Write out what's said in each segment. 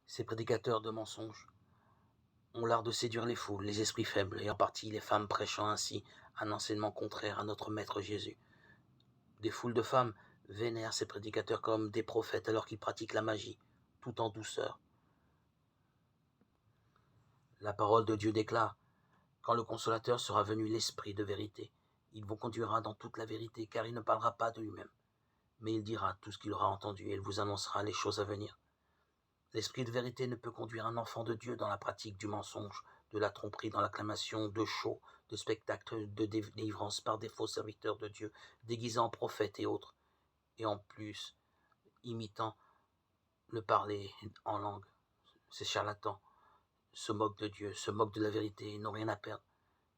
Ces prédicateurs de mensonges ont l'art de séduire les foules, les esprits faibles, et en partie les femmes prêchant ainsi un enseignement contraire à notre Maître Jésus. Des foules de femmes vénèrent ces prédicateurs comme des prophètes alors qu'ils pratiquent la magie, tout en douceur. La parole de Dieu déclare: quand le Consolateur sera venu, l'Esprit de vérité, il vous conduira dans toute la vérité, car il ne parlera pas de lui-même, mais il dira tout ce qu'il aura entendu et il vous annoncera les choses à venir. L'Esprit de vérité ne peut conduire un enfant de Dieu dans la pratique du mensonge, de la tromperie, dans l'acclamation de shows, de spectacles de délivrance par des faux serviteurs de Dieu, déguisés en prophètes et autres, et en plus imitant le parler en langue. Ces charlatans se moquent de Dieu, se moquent de la vérité et n'ont rien à perdre,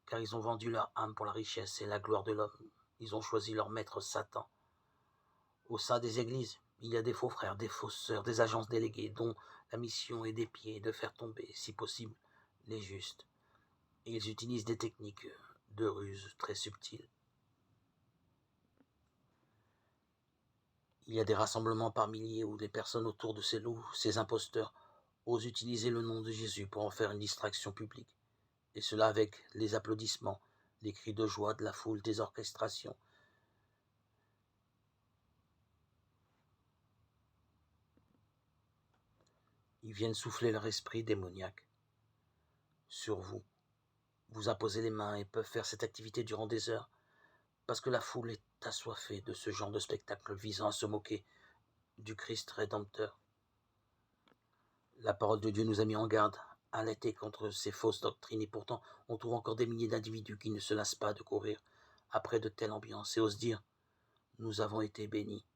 car ils ont vendu leur âme pour la richesse et la gloire de l'homme. Ils ont choisi leur maître Satan. Au sein des églises, il y a des faux frères, des fausses sœurs, des agences déléguées dont la mission est d'épier, de faire tomber, si possible, les justes. Et ils utilisent des techniques de ruse très subtiles. Il y a des rassemblements par milliers où les personnes autour de ces loups, ces imposteurs, osent utiliser le nom de Jésus pour en faire une distraction publique. Et cela avec les applaudissements, les cris de joie de la foule, des orchestrations. Ils viennent souffler leur esprit démoniaque sur vous, vous imposer les mains et peuvent faire cette activité durant des heures, parce que la foule est assoiffée de ce genre de spectacle visant à se moquer du Christ rédempteur. La parole de Dieu nous a mis en garde, alertés contre ces fausses doctrines, et pourtant on trouve encore des milliers d'individus qui ne se lassent pas de courir après de telles ambiances et osent dire: nous avons été bénis